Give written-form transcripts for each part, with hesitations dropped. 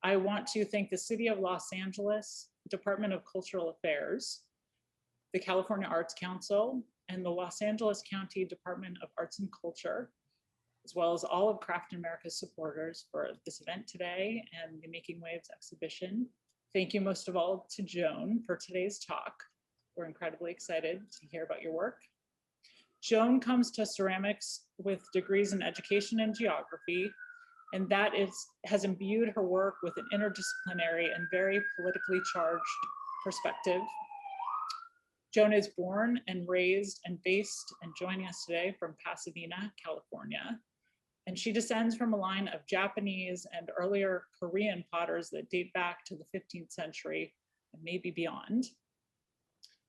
I want to thank the City of Los Angeles, Department of Cultural Affairs, the California Arts Council, and the Los Angeles County Department of Arts and Culture, as well as all of Craft America's supporters for this event today and the Making Waves exhibition. Thank you most of all to Joan for today's talk. We're incredibly excited to hear about your work. Joan comes to ceramics with degrees in education and geography, and that has imbued her work with an interdisciplinary and very politically charged perspective. Joan is born and raised and based and joining us today from Pasadena, California. And she descends from a line of Japanese and earlier Korean potters that date back to the 15th century and maybe beyond.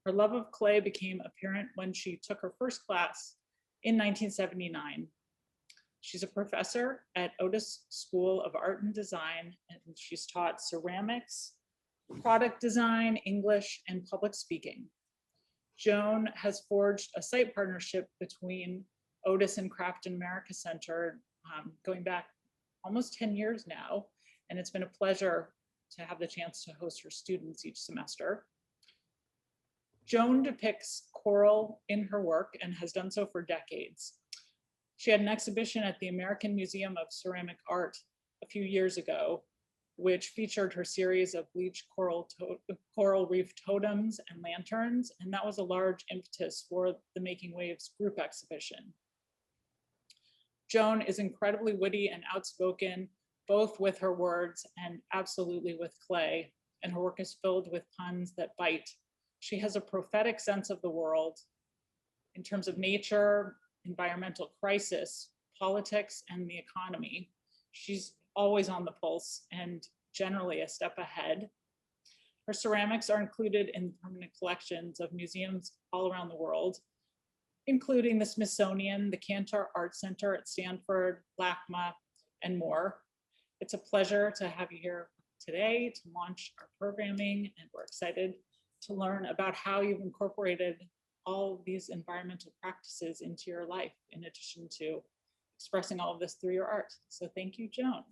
Her love of clay became apparent when she took her first class in 1979. She's a professor at Otis School of Art and Design, and she's taught ceramics, product design, English, and public speaking. Joan has forged a site partnership between Otis and Craft America Center going back almost 10 years now, and it's been a pleasure to have the chance to host her students each semester. Joan depicts coral in her work and has done so for decades. She had an exhibition at the American Museum of Ceramic Art a few years ago, which featured her series of bleached coral reef totems and lanterns, and that was a large impetus for the Making Waves group exhibition. Joan is incredibly witty and outspoken, both with her words and absolutely with clay, and her work is filled with puns that bite. She has a prophetic sense of the world in terms of nature, environmental crisis, politics, and the economy. She's always on the pulse and generally a step ahead. Her ceramics are included in permanent collections of museums all around the world, including the Smithsonian, the Cantor Art Center at Stanford, LACMA, and more. It's a pleasure to have you here today to launch our programming, and we're excited to learn about how you've incorporated all of these environmental practices into your life, in addition to expressing all of this through your art. So thank you, Joan.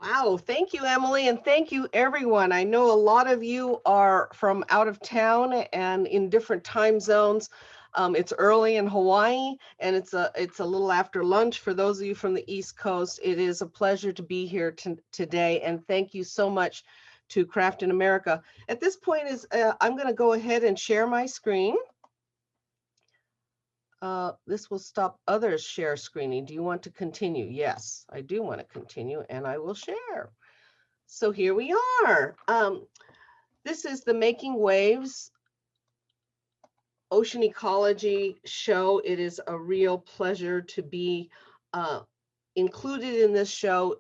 Wow, thank you, Emily, and thank you, everyone. I know a lot of you are from out of town and in different time zones. It's early in Hawaii, and it's a little after lunch for those of you from the East Coast. It is a pleasure to be here today, and thank you so much to Craft in America. At this point, I'm going to go ahead and share my screen. This will stop others share screening. Do you want to continue? Yes, I do want to continue, and I will share. So here we are. This is the Making Waves Ocean Ecology show. It is a real pleasure to be included in this show.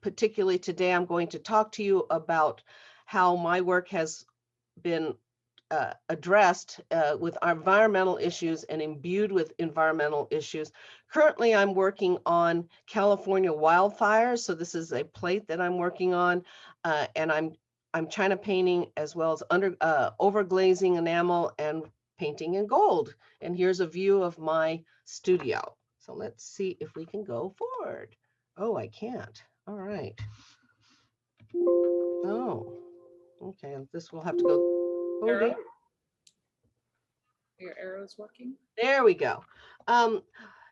Particularly today, I'm going to talk to you about how my work has been addressed with environmental issues and imbued with environmental issues. Currently, I'm working on California wildfires. So this is a plate that I'm working on, and I'm China painting as well as overglazing enamel and painting in gold. And here's a view of my studio. So let's see if we can go forward. Oh, I can't. All right. Oh, okay. This will have to go. Oh, dear. Your arrow's working? There we go.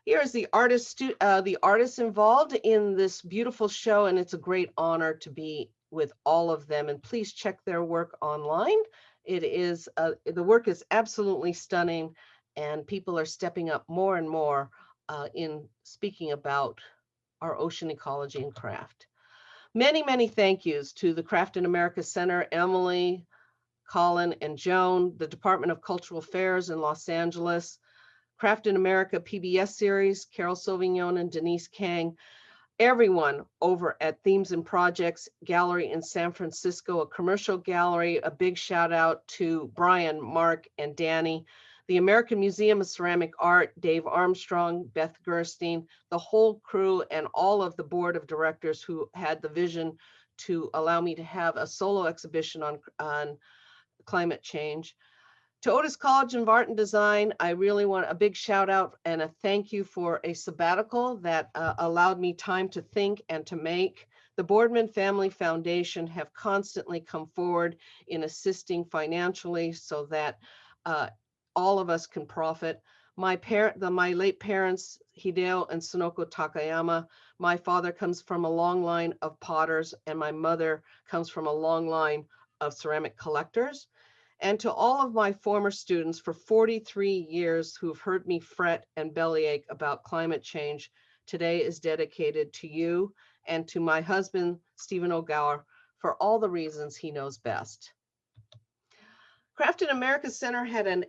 Here's the artists involved in this beautiful show, and it's a great honor to be with all of them. And please check their work online. It is the work is absolutely stunning, and people are stepping up more and more in speaking about our ocean ecology and craft. Many, many thank yous to the Craft in America Center, Emily, Colin, and Joan, the Department of Cultural Affairs in Los Angeles, Craft in America PBS series, Carol Sauvignon and Denise Kang, everyone over at Themes and Projects Gallery in San Francisco, a commercial gallery. A big shout out to Brian, Mark, and Danny, the American Museum of Ceramic Art, Dave Armstrong, Beth Gerstein, the whole crew, and all of the board of directors who had the vision to allow me to have a solo exhibition on climate change. To Otis College of Art and Design, I really want a big shout out and a thank you for a sabbatical that allowed me time to think and to make. The Boardman Family Foundation have constantly come forward in assisting financially so that all of us can profit. My late parents, Hideo and Sonoko Takayama, my father comes from a long line of potters, and my mother comes from a long line of ceramic collectors. And to all of my former students for 43 years who've heard me fret and bellyache about climate change, today is dedicated to you and to my husband, Stephen Ogawa, for all the reasons he knows best. Craft in America Center had an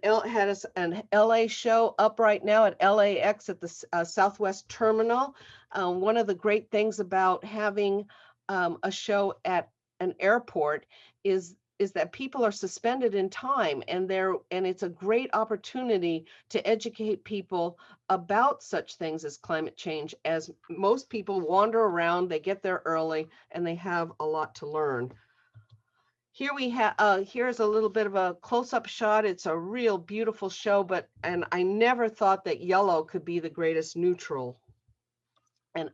LA show up right now at LAX at the Southwest Terminal. One of the great things about having a show at an airport is that people are suspended in time, and it's a great opportunity to educate people about such things as climate change, as most people wander around, they get there early, and they have a lot to learn. Here we have, here's a little bit of a close-up shot. It's a real beautiful show, and I never thought that yellow could be the greatest neutral. And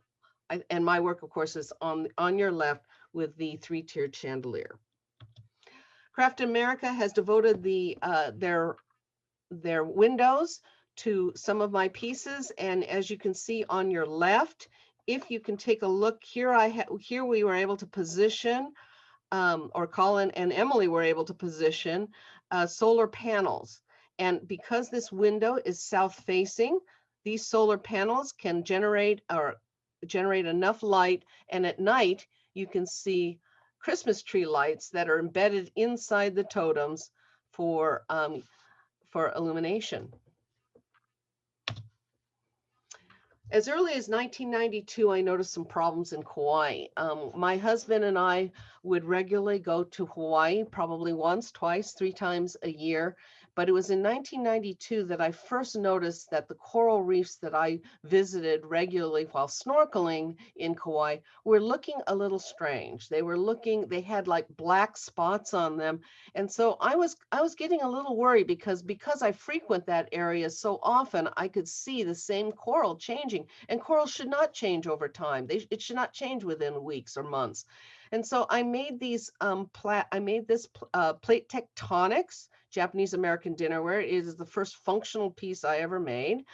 my work, of course, is on your left with the three-tiered chandelier. Craft America has devoted their windows to some of my pieces, and as you can see on your left, if you can take a look here, here we were able to position. Or Colin and Emily were able to position solar panels. And because this window is south facing, these solar panels can generate enough light. And at night, you can see Christmas tree lights that are embedded inside the totems for illumination. As early as 1992, I noticed some problems in Kauai. My husband and I would regularly go to Hawaii, probably once, twice, 3 times a year. But it was in 1992 that I first noticed that the coral reefs that I visited regularly while snorkeling in Kauai were looking a little strange. They had like black spots on them. And so I was getting a little worried because I frequent that area so often, I could see the same coral changing, and coral should not change over time. It should not change within weeks or months. And so I made this plate tectonics, Japanese American dinnerware. It is the first functional piece I ever made.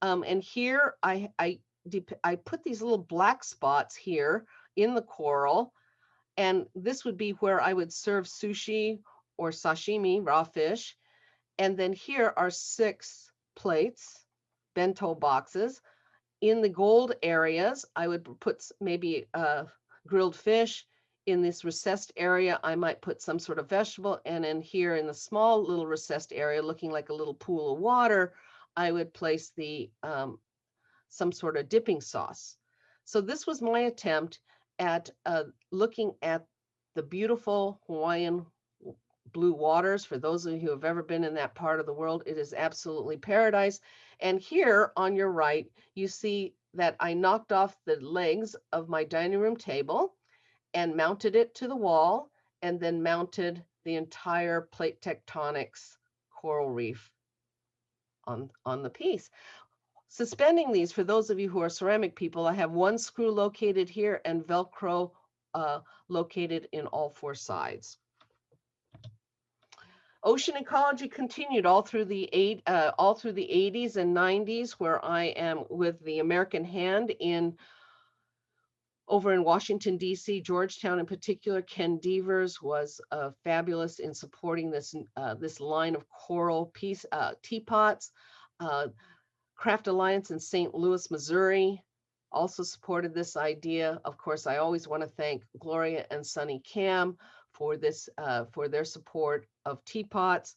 And here I put these little black spots here in the coral. And this would be where I would serve sushi or sashimi, raw fish. And then here are 6 plates, bento boxes. In the gold areas, I would put maybe grilled fish. In this recessed area, I might put some sort of vegetable. And in here in the small little recessed area, looking like a little pool of water, I would place some sort of dipping sauce. So this was my attempt at looking at the beautiful Hawaiian blue waters. For those of you who have ever been in that part of the world, it is absolutely paradise. And here on your right, you see that I knocked off the legs of my dining room table and mounted it to the wall, and then mounted the entire plate tectonics coral reef on the piece. Suspending these, for those of you who are ceramic people, I have 1 screw located here and Velcro located in all 4 sides. Ocean ecology continued all through the 80s and 90s, where I am with the American Hand over in Washington, D.C., Georgetown in particular. Ken Devers was fabulous in supporting this line of coral teapots. Craft Alliance in St. Louis, Missouri also supported this idea. Of course, I always want to thank Gloria and Sunny Cam for their support of teapots.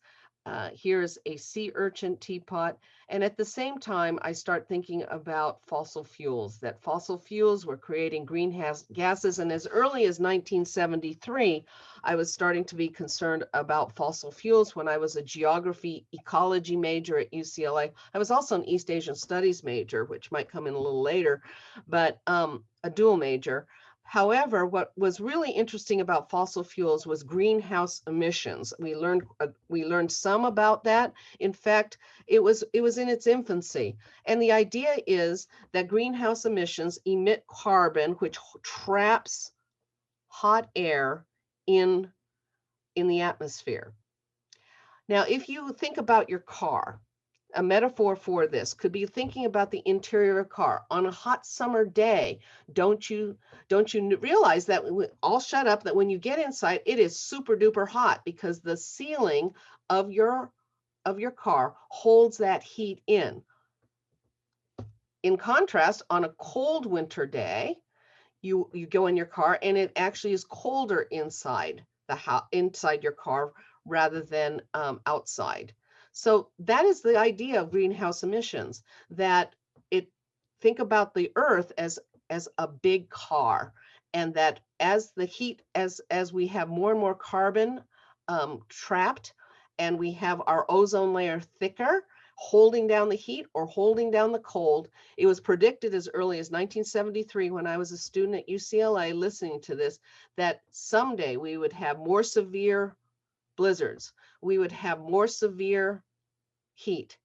Here's a sea urchin teapot. And at the same time, I start thinking about fossil fuels, that fossil fuels were creating greenhouse gases. And as early as 1973, I was starting to be concerned about fossil fuels when I was a geography ecology major at UCLA. I was also an East Asian studies major, which might come in a little later, but a dual major. However, what was really interesting about fossil fuels was greenhouse emissions. We learned some about that. In fact, it was in its infancy. And the idea is that greenhouse emissions emit carbon, which traps hot air in the atmosphere. Now, if you think about your car, a metaphor for this could be thinking about the interior of a car on a hot summer day. Don't you realize that all shut up that when you get inside, it is super duper hot because the ceiling of your car holds that heat in. In contrast, on a cold winter day, you go in your car and it actually is colder inside inside your car rather than outside. So that is the idea of greenhouse emissions, that think about the earth as a big car, and that as the heat, as we have more and more carbon trapped, and we have our ozone layer thicker, holding down the heat or holding down the cold. It was predicted as early as 1973 when I was a student at UCLA listening to this, that someday we would have more severe blizzards, we would have more severe heat,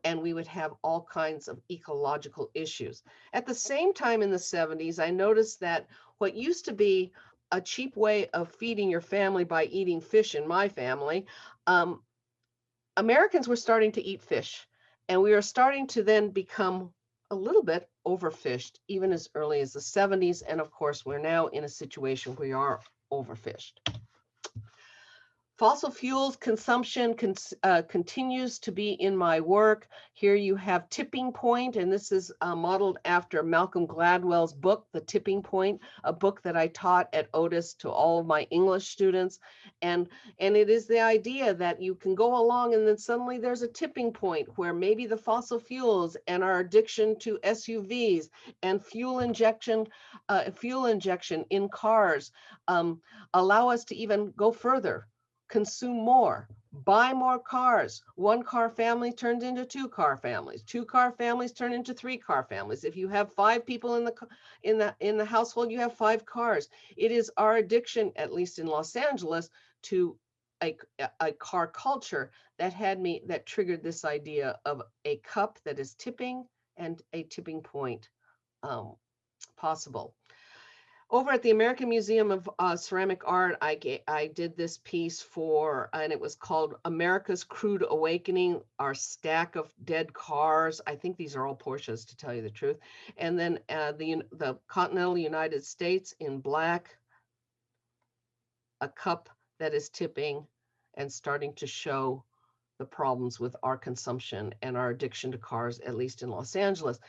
and we would have all kinds of ecological issues. At the same time in the 70s, I noticed that what used to be a cheap way of feeding your family by eating fish in my family, Americans were starting to eat fish, and we were starting to then become a little bit overfished, even as early as the 70s. And of course, we're now in a situation where we are overfished. Fossil fuels consumption continues to be in my work. Here you have Tipping Point, and this is modeled after Malcolm Gladwell's book, The Tipping Point, a book that I taught at Otis to all of my English students. And it is the idea that you can go along and then suddenly there's a tipping point where maybe the fossil fuels and our addiction to SUVs and fuel injection in cars allow us to even go further, consume more, buy more cars. One car family turns into two car families. Two car families turn into three car families. If you have 5 people in the household, you have 5 cars. It is our addiction, at least in Los Angeles, to a car culture that triggered this idea of a cup that is tipping and a tipping point possible. Over at the American Museum of Ceramic Art, I did this piece and it was called America's Crude Awakening, Our Stack of Dead Cars. I think these are all Porsches, to tell you the truth. And then the continental United States in black, a cup that is tipping and starting to show the problems with our consumption and our addiction to cars, at least in Los Angeles.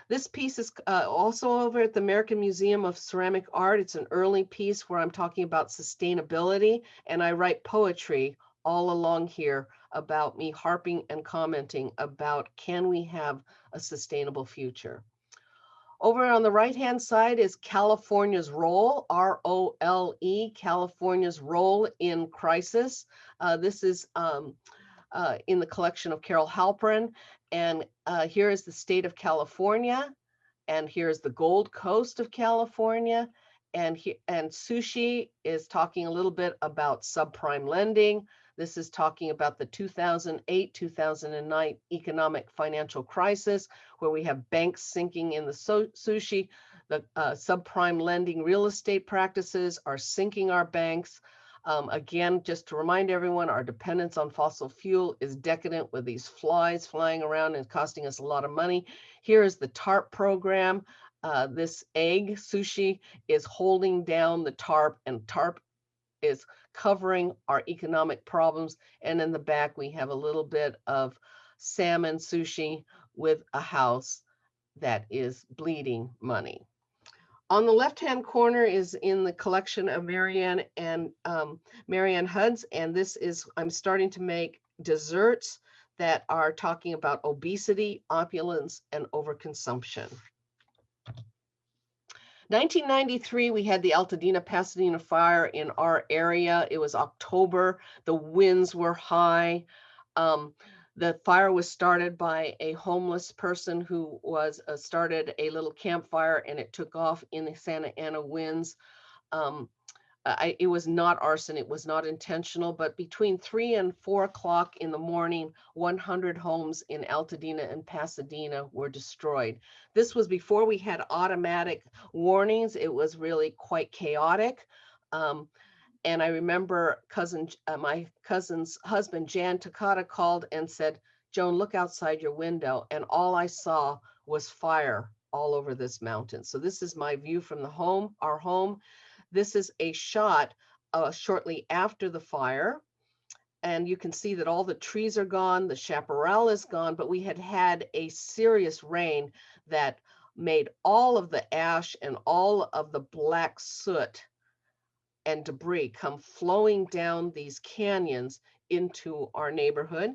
This piece is also over at the American Museum of Ceramic Art. It's an early piece where I'm talking about sustainability, and I write poetry all along here about me harping and commenting about, can we have a sustainable future? Over on the right-hand side is California's role, R-O-L-E, California's role in crisis. This is in the collection of Carol Halperin. And here is the state of California. And here's the Gold Coast of California. And Sushi is talking a little bit about subprime lending. This is talking about the 2008-2009 economic financial crisis, where we have banks sinking in the sushi. The subprime lending real estate practices are sinking our banks. Again, just to remind everyone, our dependence on fossil fuel is decadent, with these flies flying around and costing us a lot of money. Here is the TARP program. This egg, Sushi, is holding down the TARP, and TARP is covering our economic problems. And in the back, we have a little bit of salmon Sushi with a house that is bleeding money. On the left-hand corner is in the collection of Marianne Huds, and this is, I'm starting to make desserts that are talking about obesity, opulence, and overconsumption. 1993, we had the Pasadena fire in our area. It was October. The winds were high. The fire was started by a homeless person who started a little campfire, and it took off in the Santa Ana winds. It was not arson, it was not intentional, but between 3 and 4 o'clock in the morning, 100 homes in Altadena and Pasadena were destroyed. This was before we had automatic warnings. It was really quite chaotic. And I remember my cousin's husband, Jan Takata, called and said, Joan, look outside your window. And all I saw was fire all over this mountain. So this is my view from the home, our home. This is a shot shortly after the fire. And you can see that all the trees are gone, the chaparral is gone, but we had had a serious rain that made all of the ash and all of the black soot and debris come flowing down these canyons into our neighborhood.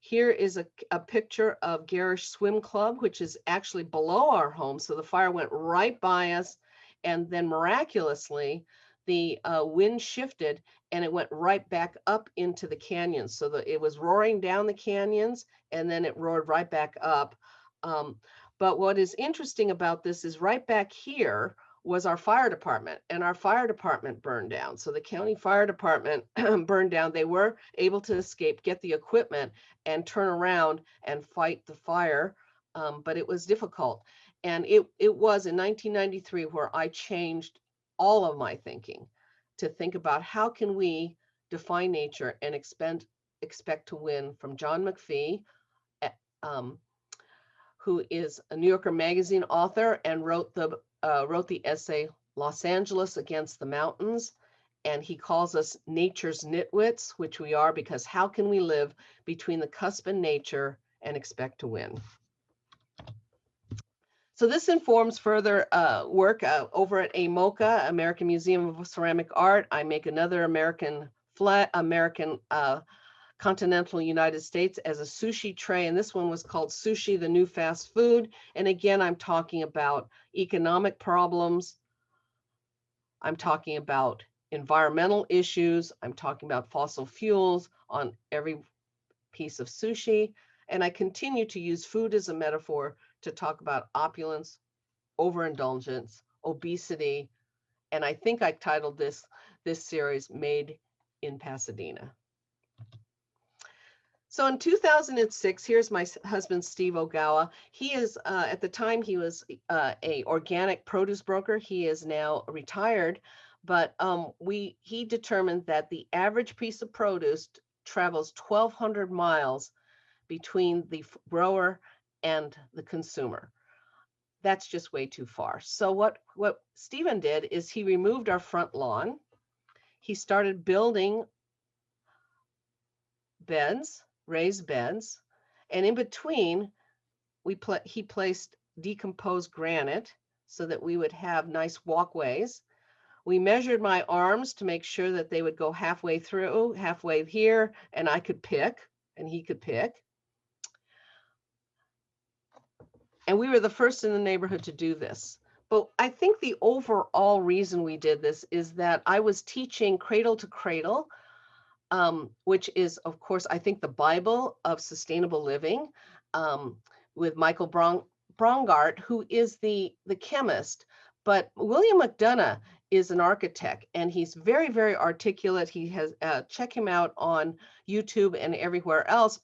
Here is a picture of Garish Swim Club, which is actually below our home. So the fire went right by us, and then miraculously, the wind shifted and it went right back up into the canyons. So that it was roaring down the canyons and then it roared right back up. But what is interesting about this is right back here was our fire department, and our fire department burned down. So the county fire department burned down. They were able to escape, get the equipment, and turn around and fight the fire, but it was difficult. And it was in 1993 where I changed all of my thinking to think about how can we define nature and expect to win, from John McPhee, who is a New Yorker Magazine author and wrote the essay Los Angeles Against the Mountains. And he calls us nature's nitwits, which we are, because how can we live between the cusp and nature and expect to win? So this informs further work over at AMOCA, American Museum of Ceramic Art. I make another American continental United States as a sushi tray, and this one was called Sushi, the New Fast Food. And again, I'm talking about economic problems. I'm talking about environmental issues. I'm talking about fossil fuels on every piece of sushi. And I continue to use food as a metaphor to talk about opulence, overindulgence, obesity. And I think I titled this series Made in Pasadena. So in 2006, here's my husband, Steve Ogawa. He is, at the time, he was a organic produce broker. He is now retired, but he determined that the average piece of produce travels 1,200 miles between the grower and the consumer. That's just way too far. So what Stephen did is he removed our front lawn. He started building beds, raised beds, and in between he placed decomposed granite so that we would have nice walkways. We measured my arms to make sure that they would go halfway through, halfway here, and I could pick and he could pick. And we were the first in the neighborhood to do this. But I think the overall reason we did this is that I was teaching cradle to cradle, which is, of course, I think the Bible of sustainable living, with Michael Brongart, who is the chemist. But William McDonough is an architect, and he's very, very articulate. He has, check him out on YouTube and everywhere else.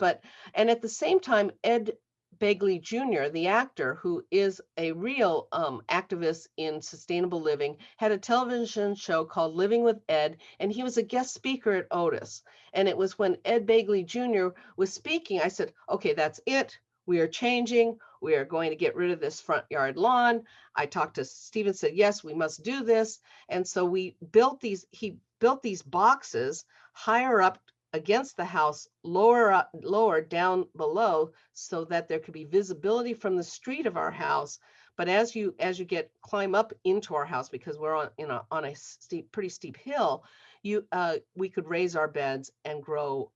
And at the same time, Ed Begley Jr., the actor, who is a real activist in sustainable living, had a television show called Living with Ed, and he was a guest speaker at Otis. And it was when Ed Begley Jr. was speaking, I said, okay, that's it. We are changing. We are going to get rid of this front yard lawn. I talked to Stephen, said, yes, we must do this. And so he built these boxes higher up against the house, lower down below, so that there could be visibility from the street of our house. But as you climb up into our house, because we're on a pretty steep hill, we could raise our beds and grow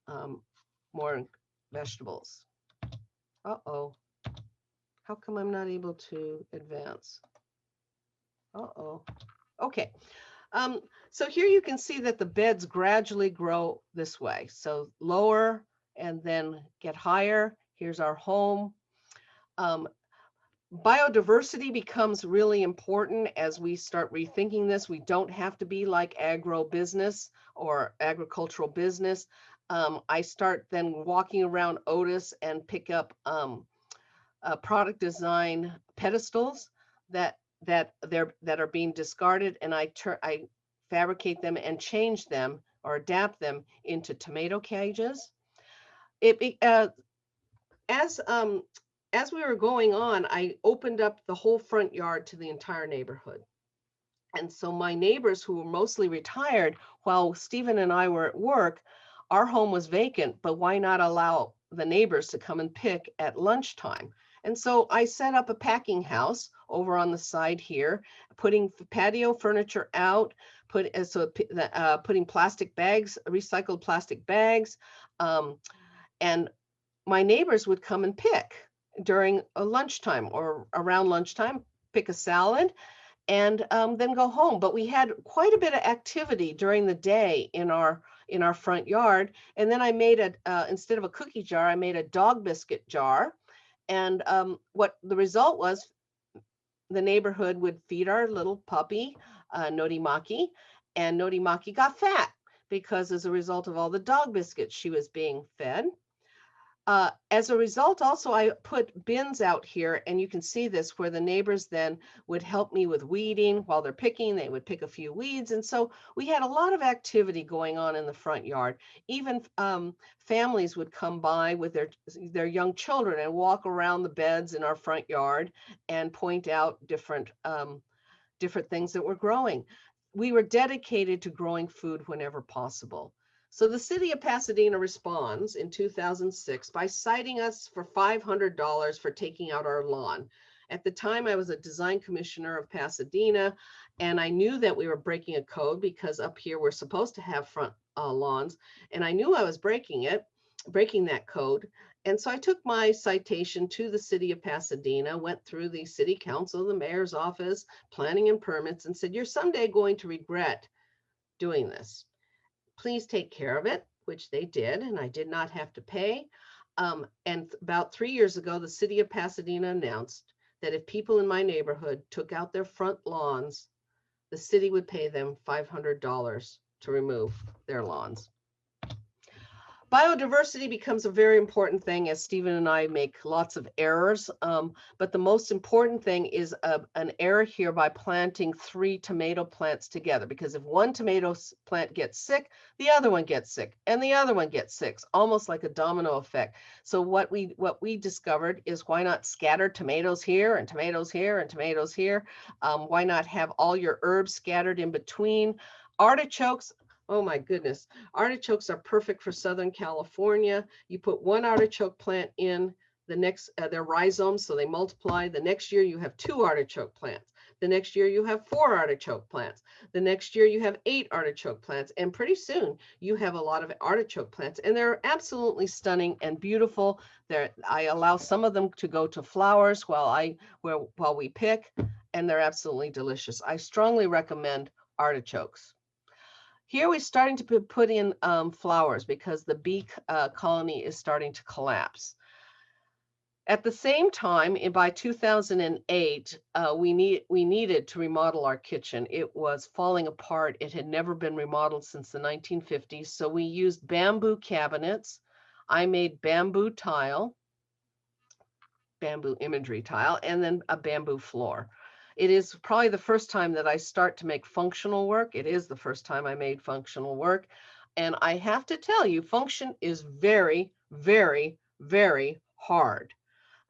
more vegetables. Uh-oh, how come I'm not able to advance? Uh-oh, okay. So here you can see that the beds gradually grow this way. So lower and then get higher. Here's our home. Biodiversity becomes really important as we start rethinking this. We don't have to be like agro-business or agricultural business. I start then walking around Otis and pick up product design pedestals that are being discarded, and I fabricate them and change them or adapt them into tomato cages. As as we were going on, I opened up the whole front yard to the entire neighborhood. And so my neighbors, who were mostly retired, while Stephen and I were at work, our home was vacant, but why not allow the neighbors to come and pick at lunchtime? And so I set up a packing house over on the side here, putting patio furniture out, putting plastic bags, recycled plastic bags, and my neighbors would come and pick during a lunchtime or around lunchtime, pick a salad, and then go home. But we had quite a bit of activity during the day in our front yard. And then I made instead of a cookie jar, I made a dog biscuit jar. And what the result was, the neighborhood would feed our little puppy, Norimaki, and Norimaki got fat because as a result of all the dog biscuits she was being fed. As a result, also, I put bins out here, and you can see this, where the neighbors then would help me with weeding while they're picking. They would pick a few weeds. And so we had a lot of activity going on in the front yard. Even families would come by with their young children and walk around the beds in our front yard and point out different things that were growing. We were dedicated to growing food whenever possible. So the city of Pasadena responds in 2006 by citing us for $500 for taking out our lawn. At the time, I was a design commissioner of Pasadena, and I knew that we were breaking a code because up here we're supposed to have front lawns, and I knew I was breaking that code. And so I took my citation to the city of Pasadena, went through the city council, the mayor's office, planning and permits, and said, "You're someday going to regret doing this. Please take care of it," which they did, and I did not have to pay. And about 3 years ago, the city of Pasadena announced that if people in my neighborhood took out their front lawns, the city would pay them $500 to remove their lawns. Biodiversity becomes a very important thing as Stephen and I make lots of errors. But the most important thing is an error here by planting 3 tomato plants together, because if one tomato plant gets sick, the other one gets sick and the other one gets sick, almost like a domino effect. So what we discovered is, why not scatter tomatoes here and tomatoes here and tomatoes here? Why not have all your herbs scattered in between? Artichokes. Oh my goodness. Artichokes are perfect for Southern California. You put one artichoke plant in, the next, they're rhizomes, so they multiply. The next year you have 2 artichoke plants. The next year you have 4 artichoke plants. The next year you have 8 artichoke plants. And pretty soon you have a lot of artichoke plants, and they're absolutely stunning and beautiful. I allow some of them to go to flowers while we pick, and they're absolutely delicious. I strongly recommend artichokes. Here we're starting to put in flowers because the bee colony is starting to collapse. At the same time, by 2008, we needed to remodel our kitchen. It was falling apart. It had never been remodeled since the 1950s. So we used bamboo cabinets. I made bamboo imagery tile, and then a bamboo floor. It is probably the first time that I start to make functional work. It is the first time I made functional work. And I have to tell you, function is very, very, very hard.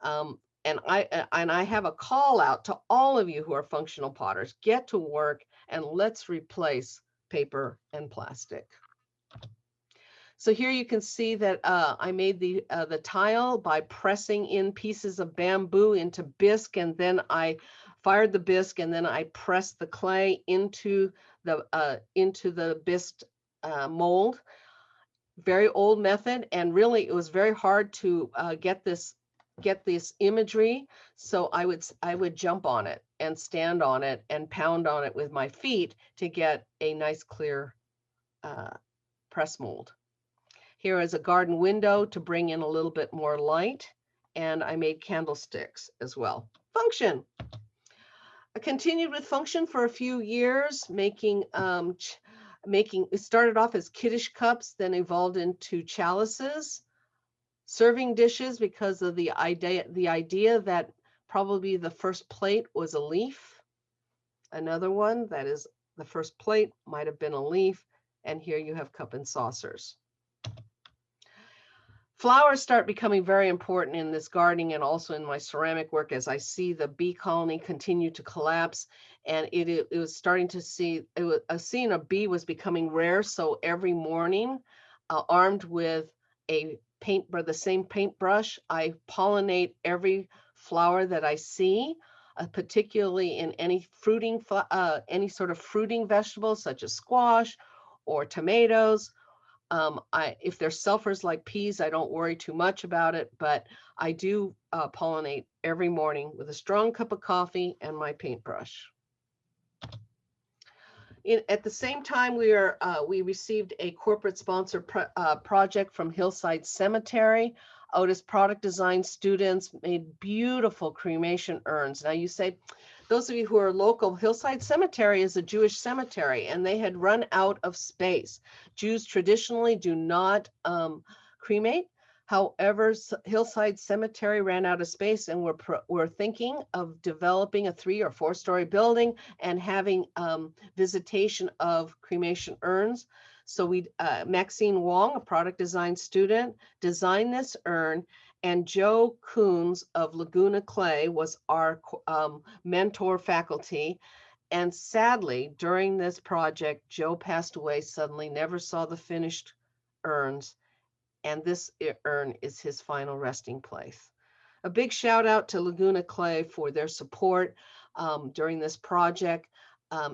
And I have a call out to all of you who are functional potters. Get to work and let's replace paper and plastic. So here you can see that I made the tile by pressing in pieces of bamboo into bisque, and then I fired the bisque, and then I pressed the clay into the bisque mold. Very old method, and really it was very hard to get this imagery. So I would jump on it and stand on it and pound on it with my feet to get a nice clear press mold. Here is a garden window to bring in a little bit more light, and I made candlesticks as well. Function. I continued with function for a few years, making it started off as kiddish cups, then evolved into chalices, serving dishes, because of the idea that probably the first plate was a leaf. Another one that is the first plate might have been a leaf, and here you have cup and saucers. Flowers start becoming very important in this gardening and also in my ceramic work as I see the bee colony continue to collapse. And it was starting to see, seeing a bee was becoming rare. So every morning, armed with the same paintbrush, I pollinate every flower that I see, particularly in any any sort of fruiting vegetables such as squash or tomatoes. If they're sulfurs like peas, I don't worry too much about it, but I do pollinate every morning with a strong cup of coffee and my paintbrush. At the same time, we received a corporate sponsored project from Hillside Cemetery. Otis product design students made beautiful cremation urns. Now you say, those of you who are local, Hillside Cemetery is a Jewish cemetery and they had run out of space. Jews traditionally do not cremate. However, Hillside Cemetery ran out of space and we're thinking of developing a 3 or 4 story building and having visitation of cremation urns. So Maxine Wong, a product design student, designed this urn, and Joe Coons of Laguna Clay was our mentor faculty. And sadly, during this project, Joe passed away suddenly, never saw the finished urns, and this urn is his final resting place. A big shout out to Laguna Clay for their support during this project.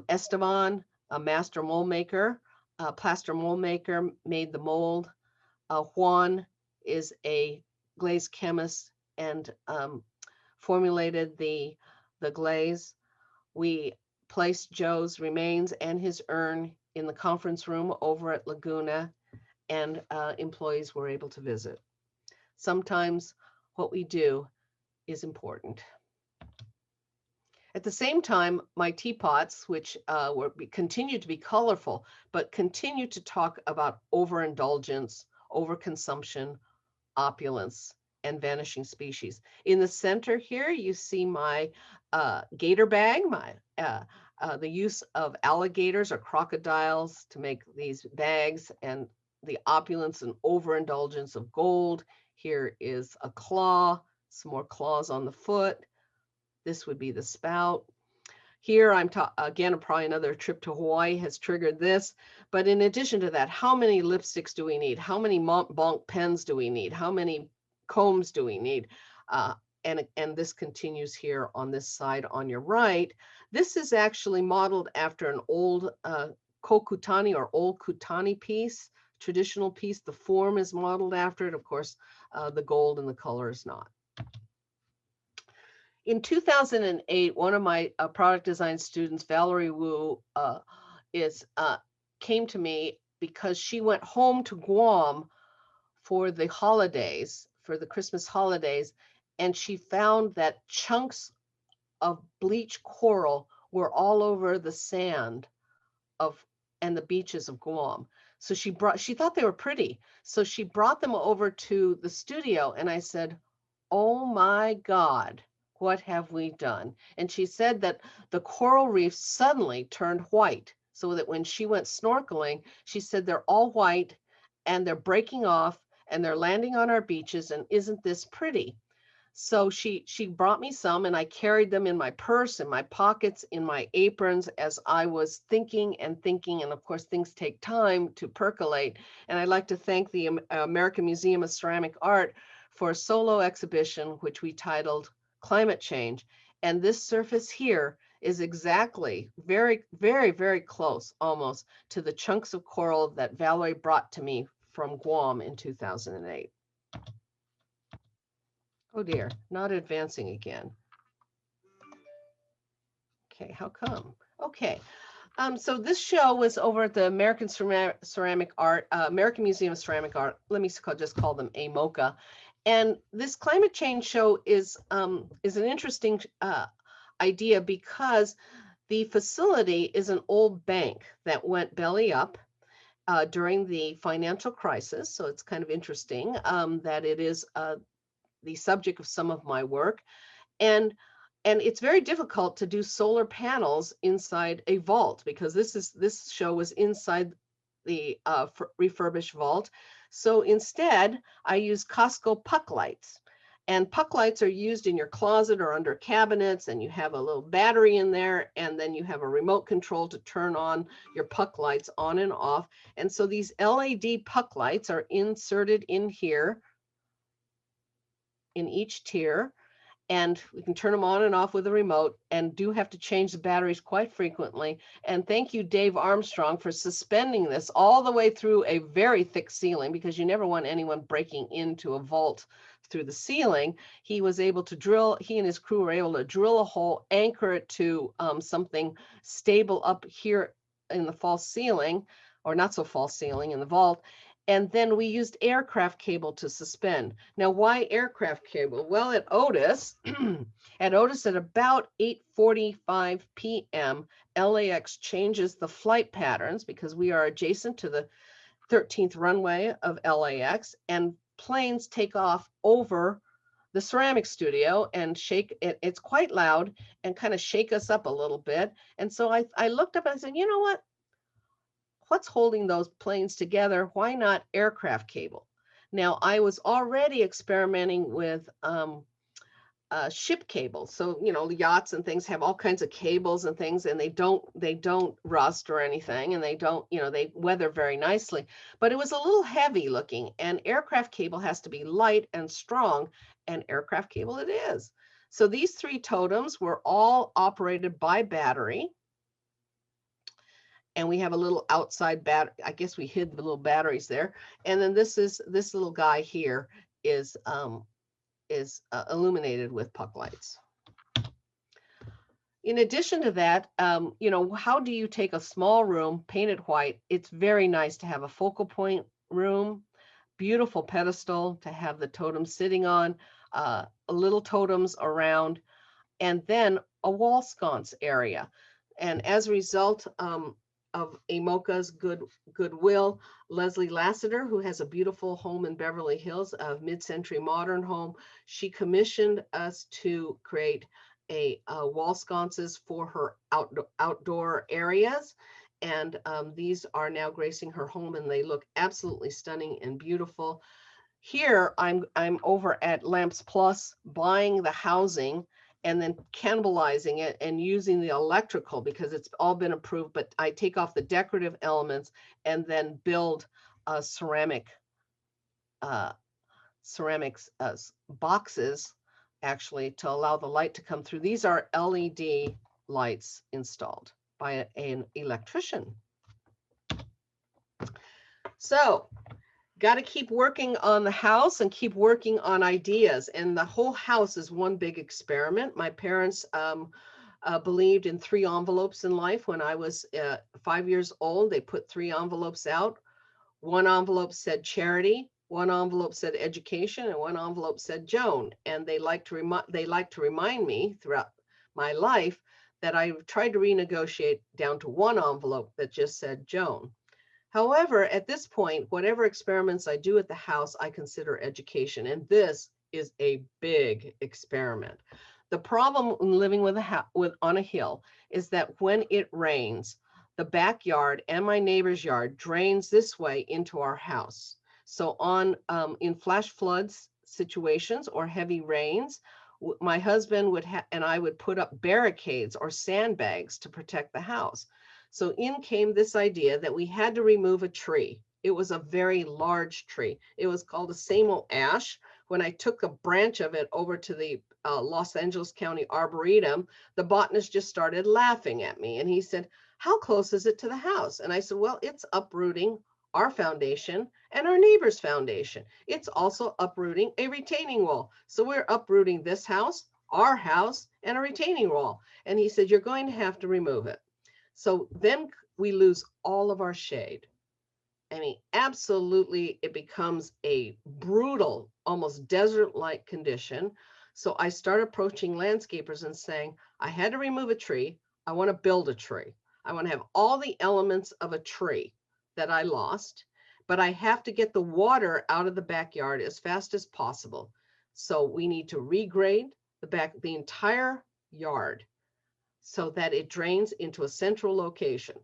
Esteban, a master mold maker, plaster mold maker, made the mold. Juan is a glaze chemist and formulated the glaze. We placed Joe's remains and his urn in the conference room over at Laguna, and employees were able to visit. Sometimes what we do is important. At the same time, my teapots, which continue to be colorful, but continue to talk about overindulgence, overconsumption, opulence, and vanishing species. In the center here, you see my gator bag, the use of alligators or crocodiles to make these bags, and the opulence and overindulgence of gold. Here is a claw, some more claws on the foot. This would be the spout. Here, again, probably another trip to Hawaii has triggered this. But in addition to that, how many lipsticks do we need? How many Montblanc pens do we need? How many combs do we need? And this continues here on this side on your right. This is actually modeled after an old kokutani or old kutani piece, traditional piece. The form is modeled after it. Of course, the gold and the color is not. In 2008, one of my product design students, Valerie Wu, came to me because she went home to Guam for the holidays, for the Christmas holidays, and she found that chunks of bleached coral were all over the sand and the beaches of Guam. So she thought they were pretty. So she brought them over to the studio, and I said, "Oh my God, what have we done?" And she said that the coral reefs suddenly turned white, so that when she went snorkeling, she said they're all white and they're breaking off and they're landing on our beaches, and isn't this pretty? So she brought me some, and I carried them in my purse, in my pockets, in my aprons as I was thinking, and of course things take time to percolate. And I'd like to thank the American Museum of Ceramic Art for a solo exhibition, which we titled Climate Change. And this surface here is exactly very, very, very close almost to the chunks of coral that Valerie brought to me from Guam in 2008. Oh dear, not advancing again. Okay, how come? Okay, so this show was over at the American Ceramic Art, American Museum of Ceramic Art. Let me just call them AMOCA. And this climate change show is an interesting idea because the facility is an old bank that went belly up during the financial crisis. So it's kind of interesting that it is the subject of some of my work. And And it's very difficult to do solar panels inside a vault because this show was inside the refurbished vault. So instead, I use Costco puck lights. And puck lights are used in your closet or under cabinets, and you have a little battery in there, and then you have a remote control to turn on your puck lights on and off. And so these LED puck lights are inserted in here in each tier, and we can turn them on and off with a remote, and do have to change the batteries quite frequently. And thank you, Dave Armstrong, for suspending this all the way through a very thick ceiling, because you never want anyone breaking into a vault through the ceiling. He was able to drill, he and his crew were able to drill a hole, anchor it to something stable up here in the false ceiling, or not so false ceiling in the vault. And then we used aircraft cable to suspend. Now, why aircraft cable? Well, at Otis, at about 8:45 p.m., LAX changes the flight patterns because we are adjacent to the 13th runway of LAX, and planes take off over the ceramic studio and shake it. It's quite loud and kind of shake us up a little bit. And so I looked up and I said, you know what? What's holding those planes together? Why not aircraft cable? Now, I was already experimenting with ship cables. So, you know, yachts and things have all kinds of cables and things, and they don't rust or anything, and they don't, you know, they weather very nicely. But it was a little heavy looking, and aircraft cable has to be light and strong, and aircraft cable it is. So these three totems were all operated by battery. And we have a little outside battery. I guess we hid the little batteries there. And then this little guy here is illuminated with puck lights. In addition to that, you know, how do you take a small room, paint it white? It's very nice to have a focal point room, beautiful pedestal to have the totems sitting on, little totems around, and then a wall sconce area. And as a result, of AMOCA's goodwill, Leslie Lassiter, who has a beautiful home in Beverly Hills, a mid-century modern home, she commissioned us to create a wall sconces for her outdoor areas. And these are now gracing her home, and they look absolutely stunning and beautiful. Here, I'm over at Lamps Plus buying the housing and then cannibalizing it and using the electrical because it's all been approved, but I take off the decorative elements and then build ceramics boxes actually to allow the light to come through. These are LED lights installed by an electrician. So got to keep working on the house and keep working on ideas. And the whole house is one big experiment. My parents believed in 3 envelopes in life. When I was 5 years old, they put 3 envelopes out. 1 envelope said charity, 1 envelope said education, and 1 envelope said Joan. And they like to remind me throughout my life that I tried to renegotiate down to 1 envelope that just said Joan. However, at this point, whatever experiments I do at the house, I consider education. And this is a big experiment. The problem in living on a hill is that when it rains, the backyard and my neighbor's yard drains this way into our house. So in flash floods situations or heavy rains, my husband and I would put up barricades or sandbags to protect the house. So in came this idea that we had to remove a tree. It was a very large tree. It was called a Samo ash. When I took a branch of it over to the Los Angeles County Arboretum, the botanist just started laughing at me. And he said, how close is it to the house? And I said, well, it's uprooting our foundation and our neighbor's foundation. It's also uprooting a retaining wall. So we're uprooting this house, our house, and a retaining wall. And he said, you're going to have to remove it. So then we lose all of our shade. I mean, absolutely, it becomes a brutal, almost desert-like condition. So I start approaching landscapers and saying, I had to remove a tree. I want to build a tree. I want to have all the elements of a tree that I lost, but I have to get the water out of the backyard as fast as possible. So we need to regrade the entire yard so that it drains into a central location.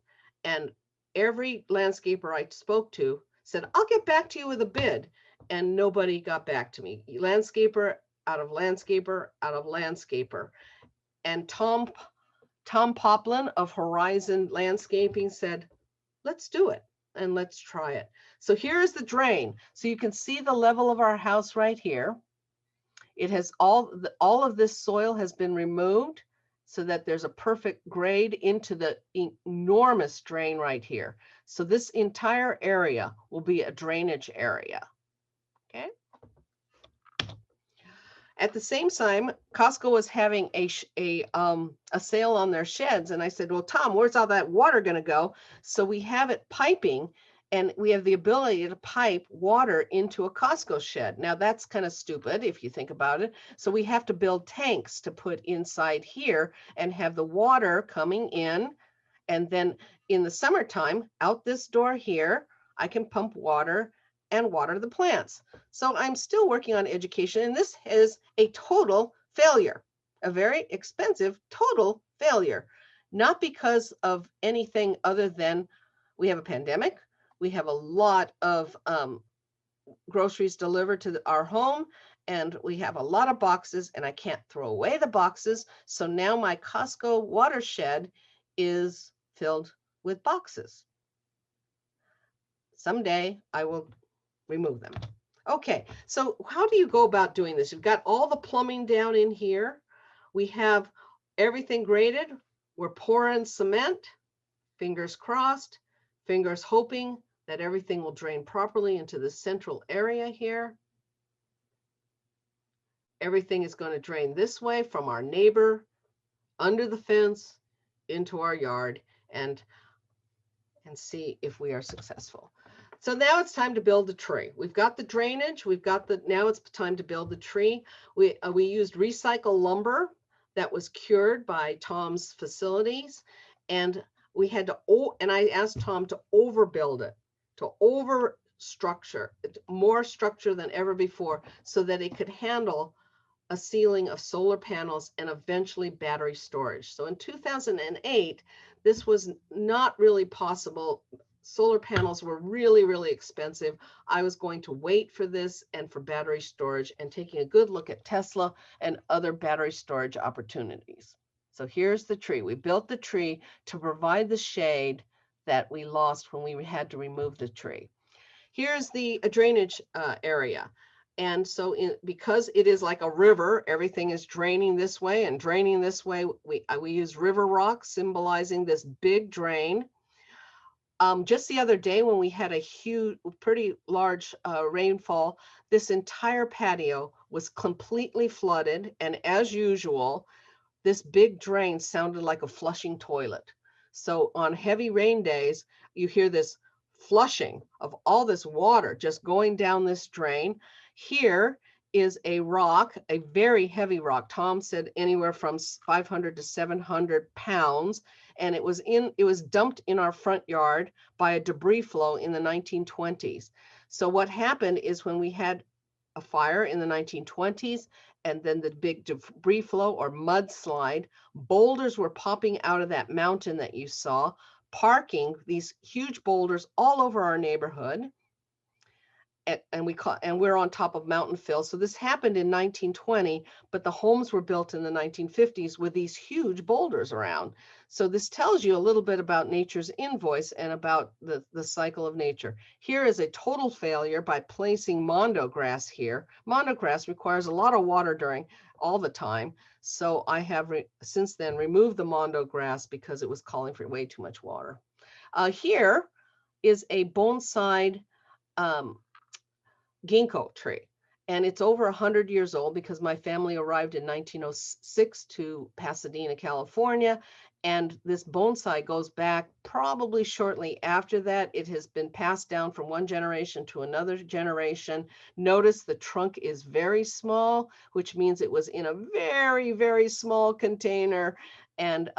And every landscaper I spoke to said, I'll get back to you with a bid. And nobody got back to me. Landscaper out of landscaper out of landscaper. And Tom Poplin of Horizon Landscaping said, let's do it and let's try it. So here is the drain. So you can see the level of our house right here. It has all of this soil has been removed so that there's a perfect grade into the enormous drain right here. So this entire area will be a drainage area. Okay. At the same time, Costco was having a sale on their sheds. And I said, well, Tom, where's all that water going to go? So we have it piping, and we have the ability to pipe water into a Costco shed. Now that's kind of stupid if you think about it. So we have to build tanks to put inside here and have the water coming in. And then in the summertime, out this door here, I can pump water and water the plants. So I'm still working on education, and this is a total failure, a very expensive total failure, not because of anything other than we have a pandemic. We have a lot of groceries delivered to our home, and we have a lot of boxes, and I can't throw away the boxes. So now my Costco watershed is filled with boxes. Someday I will remove them. Okay, so how do you go about doing this? You've got all the plumbing down in here. We have everything graded. We're pouring cement, fingers crossed, fingers hoping that everything will drain properly into the central area here. Everything is going to drain this way from our neighbor, under the fence, into our yard, and see if we are successful. So now it's time to build the tree. We've got the drainage. Now it's time to build the tree. We used recycled lumber that was cured by Tom's facilities. And we had to, and I asked Tom to overbuild it, to over structure, more structure than ever before, so that it could handle a ceiling of solar panels and eventually battery storage. So in 2008, this was not really possible. Solar panels were really, really expensive. I was going to wait for this and for battery storage, and taking a good look at Tesla and other battery storage opportunities. So here's the tree. We built the tree to provide the shade that we lost when we had to remove the tree. Here's the drainage area. And so because it is like a river, everything is draining this way and draining this way. We use river rock symbolizing this big drain. Just the other day when we had a huge, pretty large rainfall, this entire patio was completely flooded. And as usual, this big drain sounded like a flushing toilet. So on heavy rain days, you hear this flushing of all this water just going down this drain. Here is a rock, a very heavy rock. Tom said anywhere from 500 to 700 pounds. And it was dumped in our front yard by a debris flow in the 1920s. So what happened is when we had a fire in the 1920s, and then the big debris flow or mudslide, boulders were popping out of that mountain that you saw, parking these huge boulders all over our neighborhood. And we're on top of mountain fill. So this happened in 1920, but the homes were built in the 1950s with these huge boulders around. So this tells you a little bit about nature's invoice and about the cycle of nature. Here is a total failure by placing mondo grass here. Mondo grass requires a lot of water during all the time. So I have since then removed the mondo grass because it was calling for way too much water. Here is a bonsai ginkgo tree, and it's over 100 years old because my family arrived in 1906 to Pasadena, California, and this bonsai goes back probably shortly after that. It has been passed down from one generation to another generation. Notice the trunk is very small, which means it was in a very, very small container, and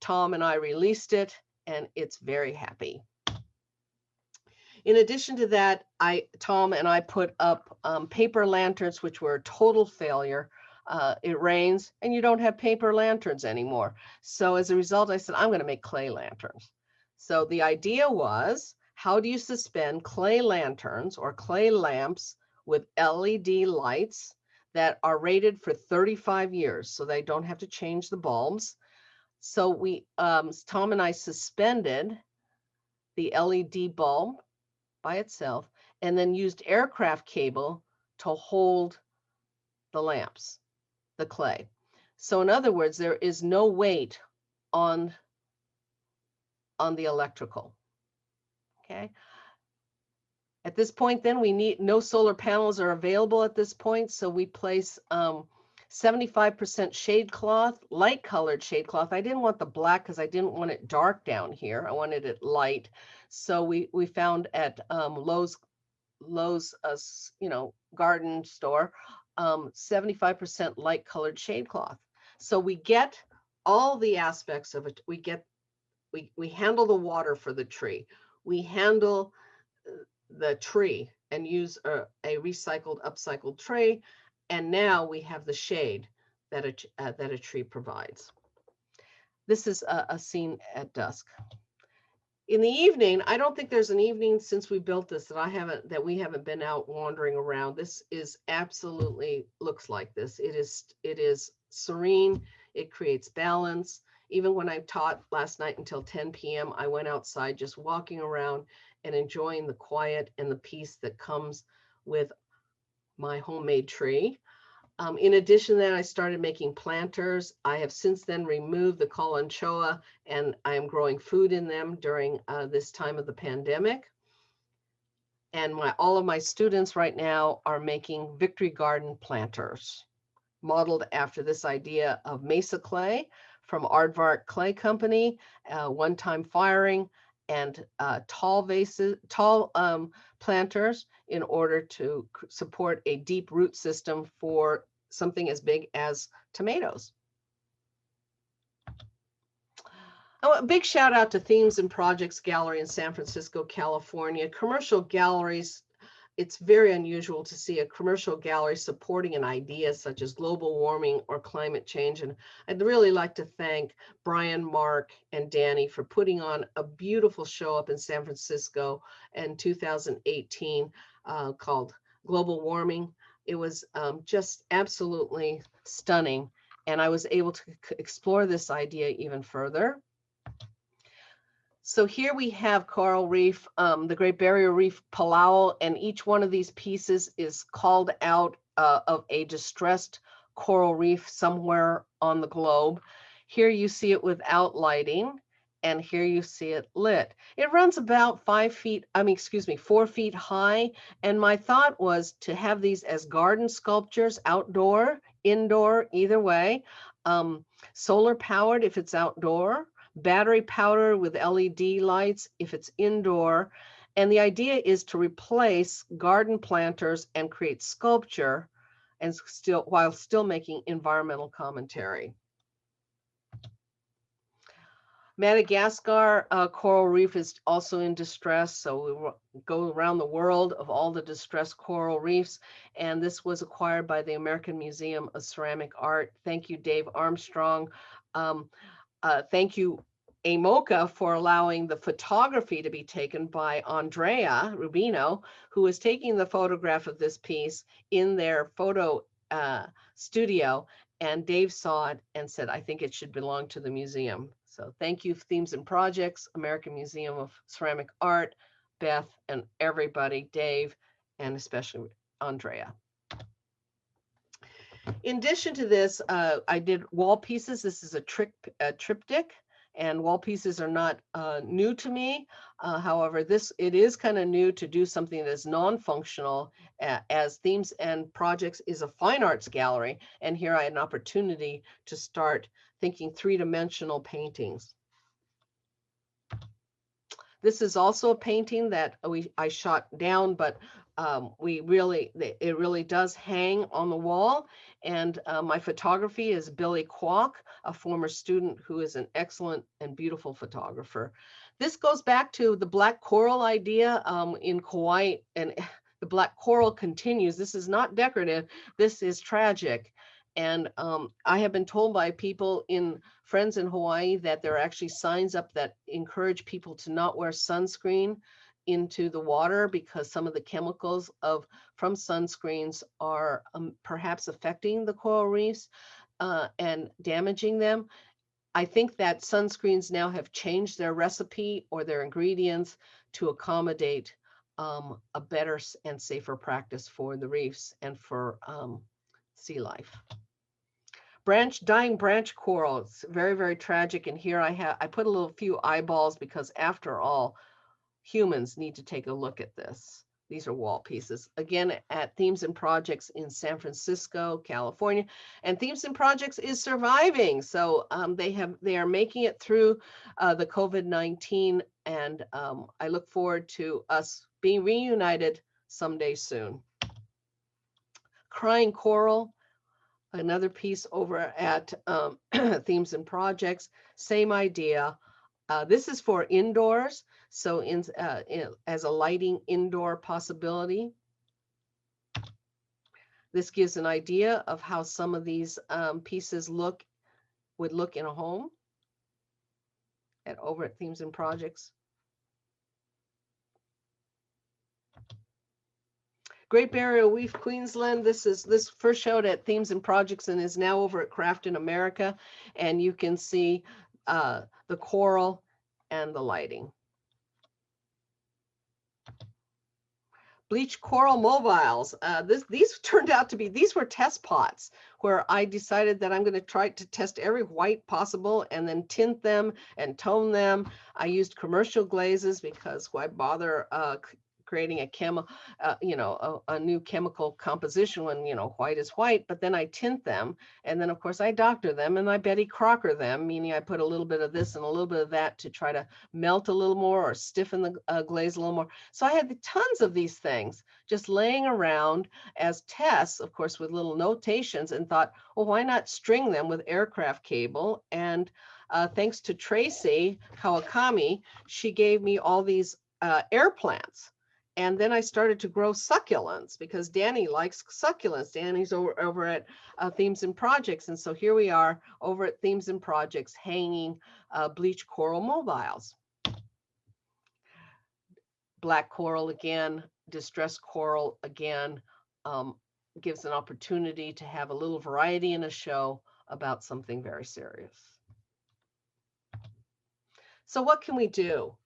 Tom and I released it, and it's very happy. In addition to that, Tom and I put up paper lanterns, which were a total failure. it rains, and you don't have paper lanterns anymore. So as a result, I said, I'm going to make clay lanterns. So the idea was, how do you suspend clay lanterns or clay lamps with LED lights that are rated for 35 years, so they don't have to change the bulbs? So we, Tom and I suspended the LED bulb by itself and then used aircraft cable to hold the lamps, the clay. So in other words, there is no weight on the electrical. Okay. At this point, then, we need no solar panels are available at this point. So we place 75% shade cloth, light colored shade cloth. I didn't want the black because I didn't want it dark down here. I wanted it light. So we found at Lowe's, garden store, 75% light colored shade cloth. So we get all the aspects of it. We handle the water for the tree. We handle the tree and use a recycled, upcycled tray. And now we have the shade that a tree provides. This is a scene at dusk. In the evening, I don't think there's an evening since we built this that we haven't been out wandering around. This is absolutely looks like this. It is serene. It creates balance. Even when I taught last night until 10 p.m., I went outside just walking around and enjoying the quiet and the peace that comes with my homemade tree. In addition to that, I started making planters. I have since then removed the kalanchoe, and I am growing food in them during this time of the pandemic. And all of my students right now are making Victory Garden planters, modeled after this idea of mesa clay from Aardvark Clay Company, one-time firing, and tall planters in order to support a deep root system for something as big as tomatoes. Oh, a big shout out to Themes and Projects Gallery in San Francisco, California. Commercial galleries, it's very unusual to see a commercial gallery supporting an idea such as global warming or climate change. And I'd really like to thank Brian, Mark, and Danny for putting on a beautiful show up in San Francisco in 2018 called Global Warming. It was just absolutely stunning. And I was able to explore this idea even further. So here we have coral reef, the Great Barrier Reef, Palau, and each one of these pieces is called out of a distressed coral reef somewhere on the globe. Here you see it without lighting, and here you see it lit. It runs about 4 feet high, and my thought was to have these as garden sculptures, outdoor, indoor, either way, solar powered if it's outdoor, battery powered with LED lights if it's indoor. And the idea is to replace garden planters and create sculpture and while still making environmental commentary. Madagascar coral reef is also in distress, so we go around the world of all the distressed coral reefs, and this was acquired by the American Museum of Ceramic Art. Thank you, Dave Armstrong. Thank you, AMOCA, for allowing the photography to be taken by Andrea Rubino, who is taking the photograph of this piece in their photo studio. And Dave saw it and said, I think it should belong to the museum. So thank you, Themes and Projects, American Museum of Ceramic Art, Beth, and everybody, Dave, and especially Andrea. In addition to this, I did wall pieces. This is a triptych, and wall pieces are not new to me. However, it is kind of new to do something that's non-functional, as Themes and Projects is a fine arts gallery, and here I had an opportunity to start thinking three-dimensional paintings. This is also a painting that I shot down, but it really does hang on the wall. And my photography is Billy Kwok, a former student who is an excellent and beautiful photographer. This goes back to the black coral idea in Kauai, and the black coral continues. This is not decorative, this is tragic. And I have been told by friends in Hawaii that there are actually signs up that encourage people to not wear sunscreen into the water because some of the chemicals from sunscreens are perhaps affecting the coral reefs and damaging them. I think that sunscreens now have changed their recipe or their ingredients to accommodate a better and safer practice for the reefs and for sea life. Dying branch coral. It's very, very tragic. And here I put a few eyeballs because after all, humans need to take a look at this. These are wall pieces. Again, at Themes and Projects in San Francisco, California. And Themes and Projects is surviving. So they are making it through the COVID-19. And I look forward to us being reunited someday soon. Crying coral. Another piece over at Themes and Projects, same idea. This is for indoors, so as a lighting indoor possibility. This gives an idea of how some of these pieces would look in a home over at Themes and Projects. Great Barrier Reef, Queensland. This first showed at Themes and Projects and is now over at Craft in America. And you can see the coral and the lighting. Bleached coral mobiles. These turned out to be, these were test pots where I decided that I'm going to try to test every white possible and then tint them and tone them. I used commercial glazes because why bother creating a new chemical composition when, white is white, but then I tint them. And then of course I doctor them and I Betty Crocker them, meaning I put a little bit of this and a little bit of that to try to melt a little more or stiffen the glaze a little more. So I had tons of these things just laying around as tests, of course, with little notations, and thought, well, why not string them with aircraft cable? And thanks to Tracy Kawakami, she gave me all these air plants. And then I started to grow succulents because Danny likes succulents. Danny's over at Themes and Projects. And so here we are over at Themes and Projects hanging bleached coral mobiles. Black coral again, distressed coral again, gives an opportunity to have a little variety in a show about something very serious. So what can we do?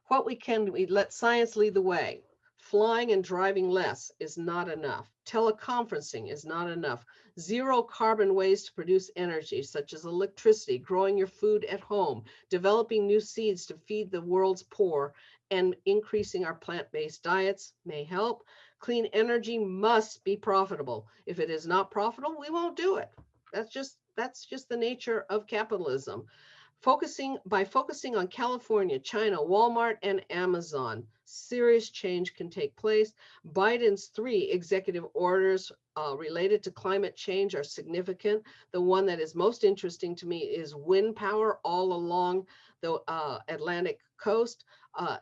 We let science lead the way. Flying and driving less is not enough. Teleconferencing is not enough. Zero carbon ways to produce energy, such as electricity, growing your food at home, developing new seeds to feed the world's poor, and increasing our plant-based diets may help. Clean energy must be profitable. If it is not profitable, we won't do it. That's just the nature of capitalism. By focusing on California, China, Walmart, and Amazon, serious change can take place. Biden's 3 executive orders related to climate change are significant. The one that is most interesting to me is wind power all along the Atlantic coast,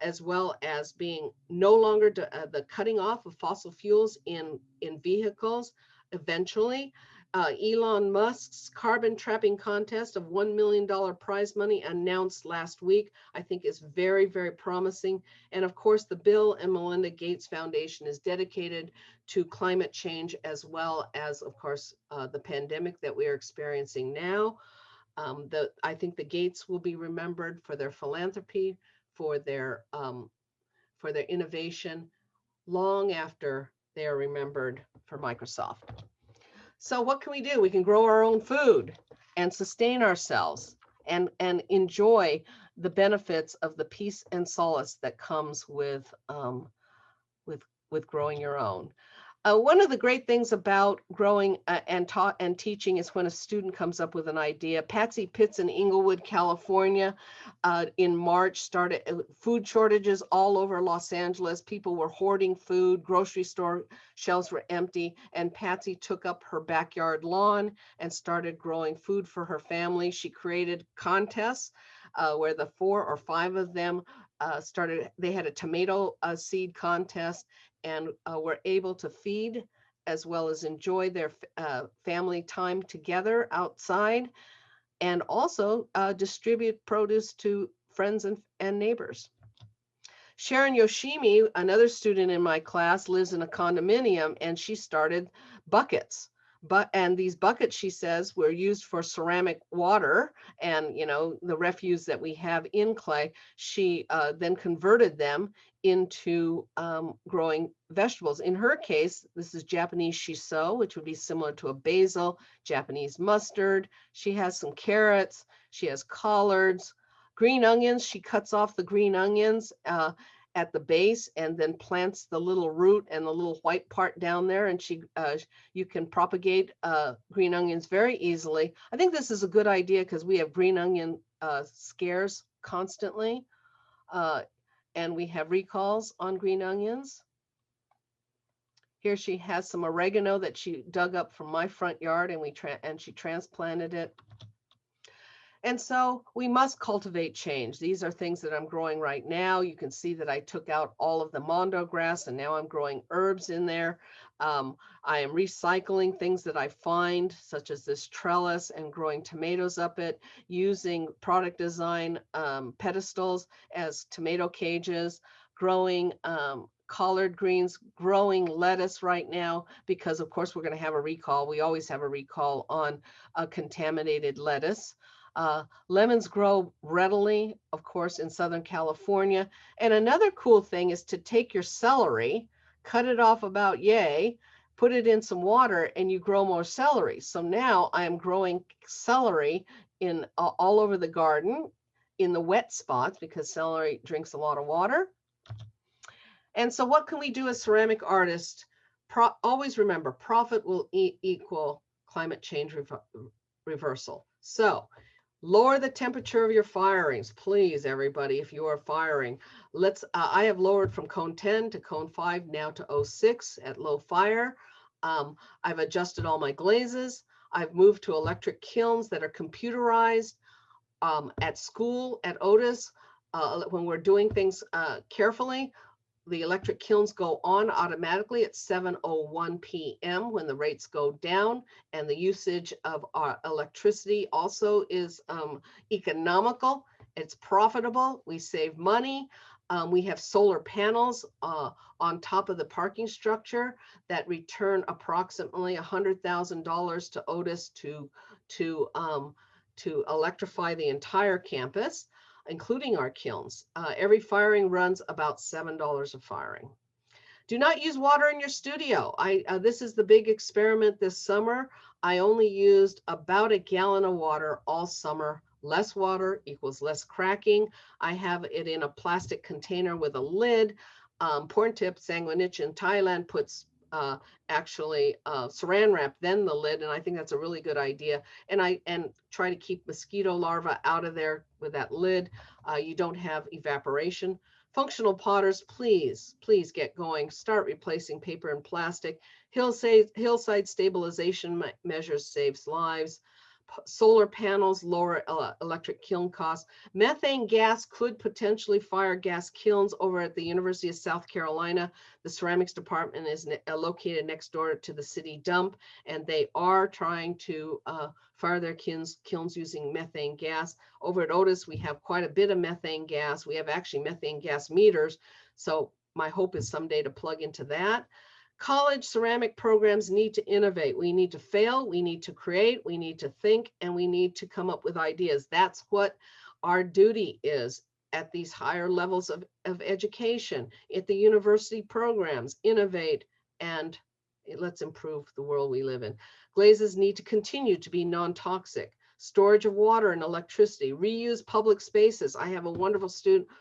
as well as being no longer the cutting off of fossil fuels in vehicles eventually. Elon Musk's carbon trapping contest of $1 million prize money announced last week, I think is very, very promising. And of course, the Bill and Melinda Gates Foundation is dedicated to climate change, as well as, of course, the pandemic that we are experiencing now. I think the Gates will be remembered for their philanthropy, for their innovation, long after they are remembered for Microsoft. So what can we do? We can grow our own food and sustain ourselves and enjoy the benefits of the peace and solace that comes with growing your own. One of the great things about growing and teaching is when a student comes up with an idea. Patsy Pitts in Inglewood, California, in March started food shortages all over Los Angeles. People were hoarding food, grocery store shelves were empty, and Patsy took up her backyard lawn and started growing food for her family. She created contests where the 4 or 5 of them they had a tomato seed contest and were able to feed as well as enjoy their family time together outside, and also distribute produce to friends and neighbors. Sharon Yoshimi, another student in my class, lives in a condominium, and she started buckets. And these buckets, she says, were used for ceramic water, and the refuse that we have in clay. She then converted them into growing vegetables. In her case, this is Japanese shiso, which would be similar to a basil, Japanese mustard. She has some carrots. She has collards. Green onions, she cuts off the green onions at the base and then plants the little root and the little white part down there. And you can propagate green onions very easily. I think this is a good idea because we have green onion scares constantly. And we have recalls on green onions. Here she has some oregano that she dug up from my front yard, and she transplanted it. And so we must cultivate change. These are things that I'm growing right now. You can see that I took out all of the mondo grass and now I'm growing herbs in there. I am recycling things that I find, such as this trellis, and growing tomatoes up it, using product design pedestals as tomato cages, growing collard greens, growing lettuce right now, because of course we're going to have a recall. We always have a recall on contaminated lettuce. Lemons grow readily, of course, in Southern California. And another cool thing is to take your celery, cut it off about yay, put it in some water, and you grow more celery. So now I am growing celery in all over the garden in the wet spots because celery drinks a lot of water. And so what can we do as ceramic artists? Always remember, profit will equal climate change reversal. So lower the temperature of your firings, please, everybody, if you are firing. I have lowered from cone 10 to cone 5 now to 06 at low fire. I've adjusted all my glazes. I've moved to electric kilns that are computerized. At school, at Otis, when we're doing things carefully, the electric kilns go on automatically at 7:01 p.m. when the rates go down, and the usage of our electricity also is economical. It's profitable. We save money. We have solar panels on top of the parking structure that return approximately $100,000 to Otis to electrify the entire campus, including our kilns. Every firing runs about $7 a firing. Do not use water in your studio. This is the big experiment this summer. I only used about a gallon of water all summer. Less water equals less cracking. I have it in a plastic container with a lid. Porn tip, Sanguinich in Thailand puts saran wrap, then the lid, and I think that's a really good idea. And try to keep mosquito larvae out of there with that lid. You don't have evaporation. Functional potters, please get going. Start replacing paper and plastic. Hillside stabilization measures saves lives. Solar panels lower electric kiln costs. Methane gas could potentially fire gas kilns over at the University of South Carolina. The ceramics department is located next door to the city dump, and they are trying to fire their kilns using methane gas. Over at Otis, we have quite a bit of methane gas. We have actually methane gas meters. So my hope is someday to plug into that. College ceramic programs need to innovate. We need to fail, we need to create, we need to think, and we need to come up with ideas. That's what our duty is at these higher levels of education, at the university programs. Innovate, and let's improve the world we live in. Glazes need to continue to be non-toxic. Storage of water and electricity, reuse public spaces. I have a wonderful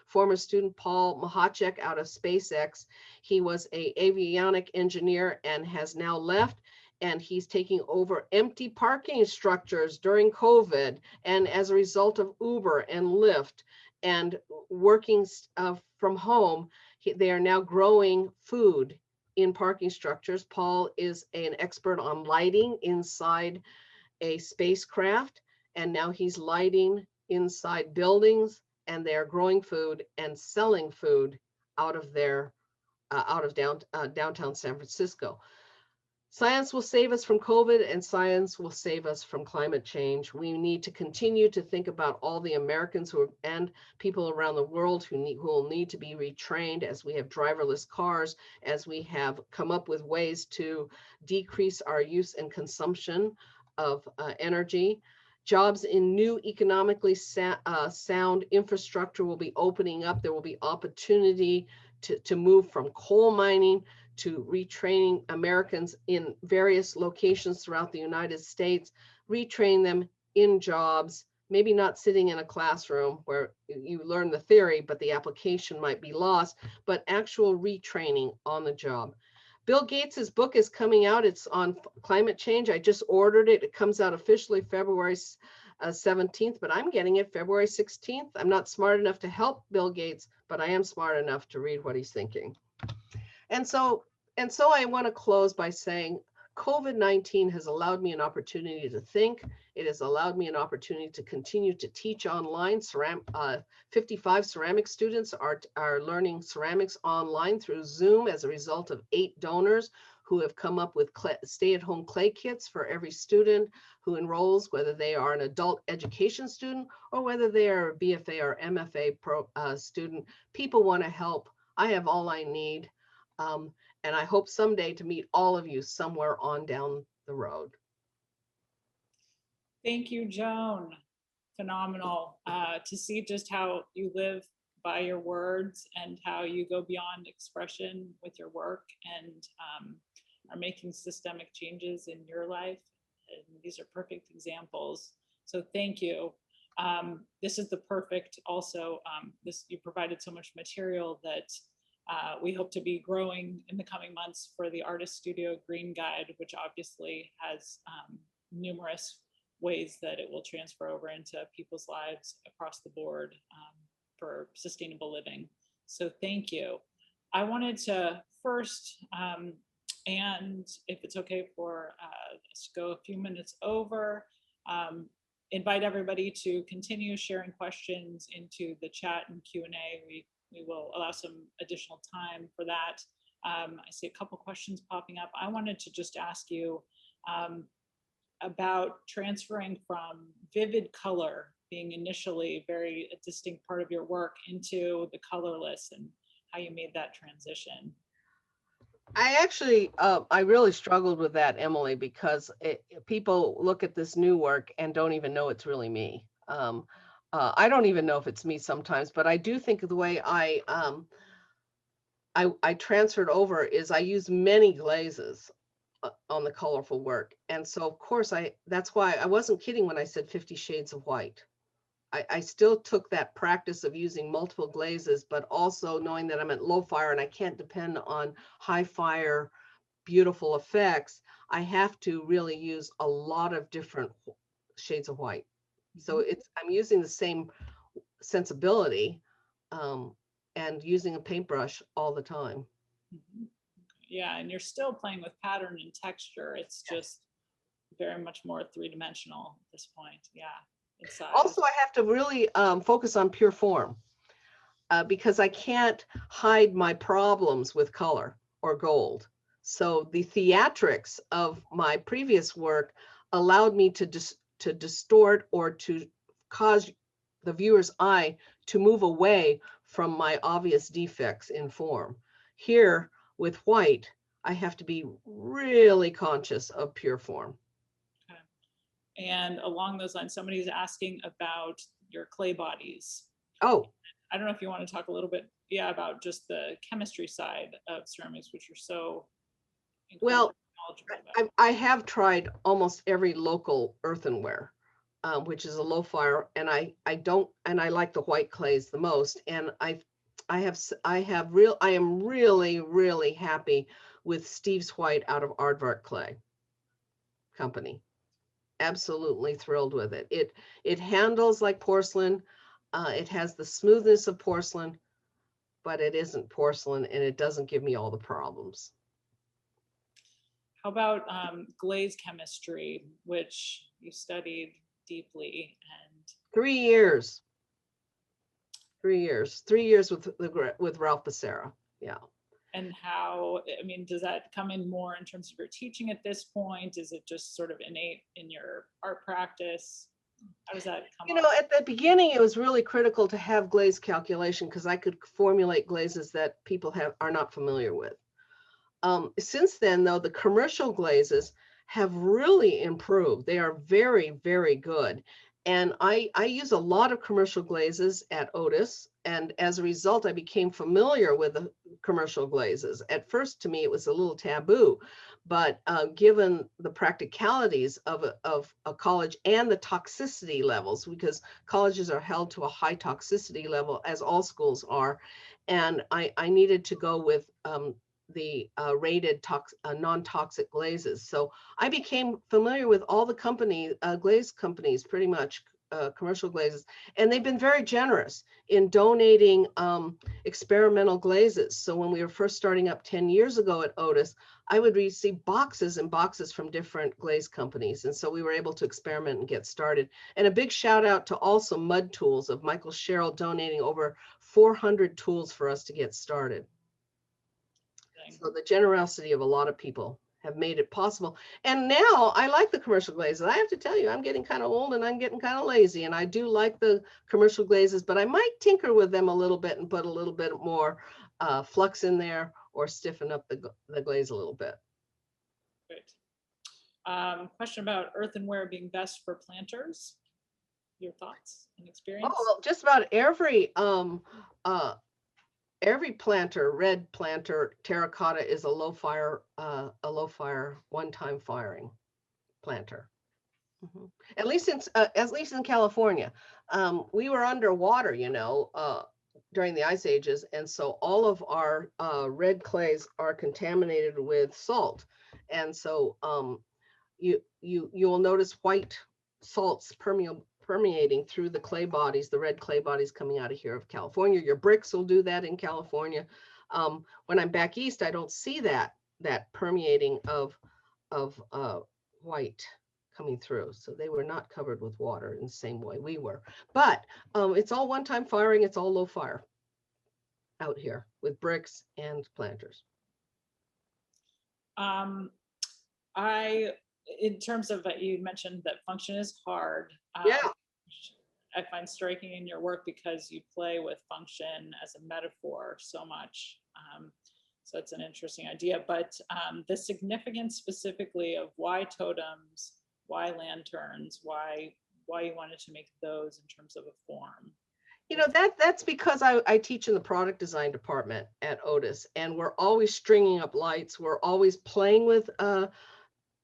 former student, Paul Mahacek out of SpaceX. He was an avionic engineer and has now left, and he's taking over empty parking structures during COVID. And as a result of Uber and Lyft and working from home, they are now growing food in parking structures. Paul is an expert on lighting inside a spacecraft, and now he's lighting inside buildings, and they're growing food and selling food out of downtown San Francisco. Science will save us from COVID, and science will save us from climate change. We need to continue to think about all the Americans and people around the world who will need to be retrained, as we have driverless cars, as we have come up with ways to decrease our use and consumption of energy. Jobs in new economically sound infrastructure will be opening up. There will be opportunity to move from coal mining to retraining Americans in various locations throughout the United States, retrain them in jobs, maybe not sitting in a classroom where you learn the theory, but the application might be lost, but actual retraining on the job. Bill Gates's book is coming out. It's on climate change. I just ordered it. It comes out officially February 17th, but I'm getting it February 16th. I'm not smart enough to help Bill Gates, but I am smart enough to read what he's thinking. And so I want to close by saying COVID-19 has allowed me an opportunity to think. It has allowed me an opportunity to continue to teach online. 55 ceramic students are learning ceramics online through Zoom as a result of 8 donors who have come up with stay-at-home clay kits for every student who enrolls, whether they are an adult education student or whether they are a BFA or MFA student. People want to help. I have all I need. And I hope someday to meet all of you somewhere on down the road. Thank you, Joan. Phenomenal to see just how you live by your words and how you go beyond expression with your work and are making systemic changes in your life. And these are perfect examples. So thank you. This is the perfect also, you provided so much material that we hope to be growing in the coming months for the Artist Studio Green Guide, which obviously has numerous ways that it will transfer over into people's lives across the board for sustainable living. So thank you. I wanted to first, and if it's okay for us to go a few minutes over, invite everybody to continue sharing questions into the chat and Q&A. We will allow some additional time for that. I see a couple questions popping up. I wanted to just ask you about transferring from vivid color being initially a distinct part of your work into the colorless and how you made that transition. I actually, I really struggled with that, Emily, because people look at this new work and don't even know it's really me. I don't even know if it's me sometimes, but I do think of the way I transferred over is I use many glazes on the colorful work. And so of course that's why I wasn't kidding when I said 50 shades of white. I still took that practice of using multiple glazes, but also knowing that I'm at low fire and I can't depend on high fire, beautiful effects. I have to really use a lot of different shades of white. So I'm using the same sensibility and using a paintbrush all the time. Yeah, and you're still playing with pattern and texture. It's just very much more three-dimensional at this point. Yeah. Also, I have to really focus on pure form because I can't hide my problems with color or gold. So the theatrics of my previous work allowed me to distort or to cause the viewer's eye to move away from my obvious defects in form. Here with white, I have to be really conscious of pure form. And along those lines, somebody's asking about your clay bodies. Oh. I don't know if you want to talk a little bit, about just the chemistry side of ceramics, which you're so well. I have tried almost every local earthenware, which is a low fire, and I like the white clays the most. And I am really happy with Steve's White out of Aardvark Clay Company. Absolutely thrilled with it. It handles like porcelain. It has the smoothness of porcelain, but it isn't porcelain, and it doesn't give me all the problems. How about glaze chemistry, which you studied deeply? And 3 years. 3 years. 3 years with Ralph Bacerra. Yeah. And how, I mean, does that come in more in terms of your teaching at this point? Is it just sort of innate in your art practice? How does that come You up? know, at the beginning, it was really critical to have glaze calculation because I could formulate glazes that people are not familiar with. Since then, though, the commercial glazes have really improved. They are very, very good. And I use a lot of commercial glazes at Otis. And as a result, I became familiar with the commercial glazes. At first, to me, it was a little taboo. But given the practicalities of a college and the toxicity levels, because colleges are held to a high toxicity level, as all schools are, and I needed to go with the rated non-toxic glazes. So I became familiar with all the glaze companies, pretty much commercial glazes, and they've been very generous in donating experimental glazes. So when we were first starting up 10 years ago at Otis, I would receive boxes and boxes from different glaze companies. And so we were able to experiment and get started. And a big shout out to also Mud Tools of Michael Sherrill donating over 400 tools for us to get started. So the generosity of a lot of people have made it possible. And now I like the commercial glazes. I have to tell you, I'm getting kind of old and I'm getting kind of lazy, and I do like the commercial glazes, but I might tinker with them a little bit and put a little bit more flux in there or stiffen up the glaze a little bit. Great. Question about earthenware being best for planters. Your thoughts and experience? Oh, well, just about every planter, red planter, terracotta is a low fire, one-time firing planter. Mm-hmm. At least in California, we were underwater, during the ice ages, and so all of our red clays are contaminated with salt, and so you will notice white salts permeating through the clay bodies, the red clay bodies coming out of here of California. Your bricks will do that in California. When I'm back east, I don't see that permeating of white coming through. So they were not covered with water in the same way we were. But it's all one-time firing. It's all low fire out here with bricks and planters. In terms of you mentioned that function is hard. Yeah. I find striking in your work because you play with function as a metaphor so much. So it's an interesting idea, but the significance specifically of why totems, why lanterns, why you wanted to make those in terms of a form. That's because I teach in the product design department at Otis, and we're always stringing up lights. We're always playing with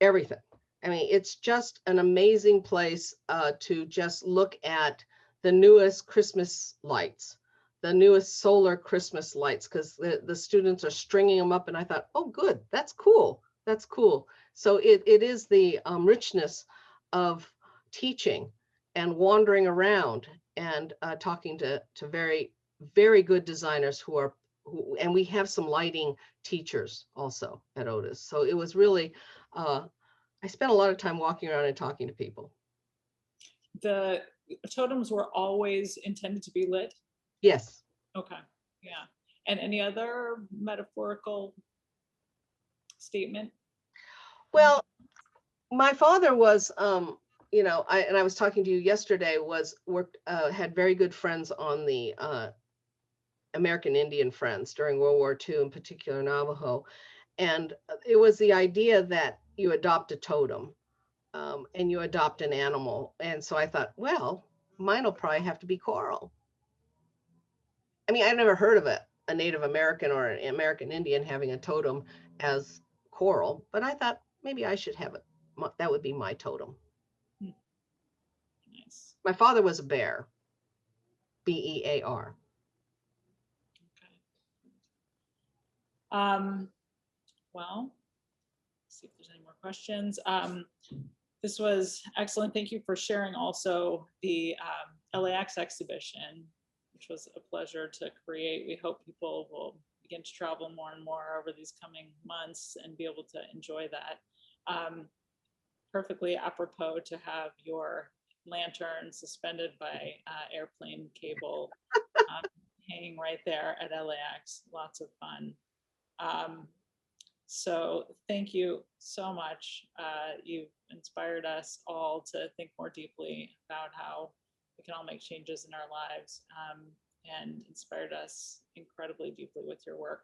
everything. I mean, it's just an amazing place to just look at the newest Christmas lights, the newest solar Christmas lights, because the students are stringing them up, and I thought, oh, good, that's cool. That's cool. So it is the richness of teaching and wandering around and talking to very, very good designers and we have some lighting teachers also at Otis. So it was really, I spent a lot of time walking around and talking to people. The totems were always intended to be lit? Yes. Okay, yeah. And any other metaphorical statement? Well, my father was, I was talking to you yesterday, had very good friends on the American Indian friends during World War II, in particular Navajo. And it was the idea that you adopt a totem and you adopt an animal. And so I thought, well, mine will probably have to be coral. I mean, I never heard of a Native American or an American Indian having a totem as coral, but I thought maybe I should have it. That would be my totem. Nice. My father was a bear, B-E-A-R. Okay. Well, let's see if there's any more questions. This was excellent. Thank you for sharing also the LAX exhibition, which was a pleasure to create. We hope people will begin to travel more and more over these coming months and be able to enjoy that. Perfectly apropos to have your lantern suspended by airplane cable hanging right there at LAX. Lots of fun. So thank you so much. You've inspired us all to think more deeply about how we can all make changes in our lives, and inspired us incredibly deeply with your work.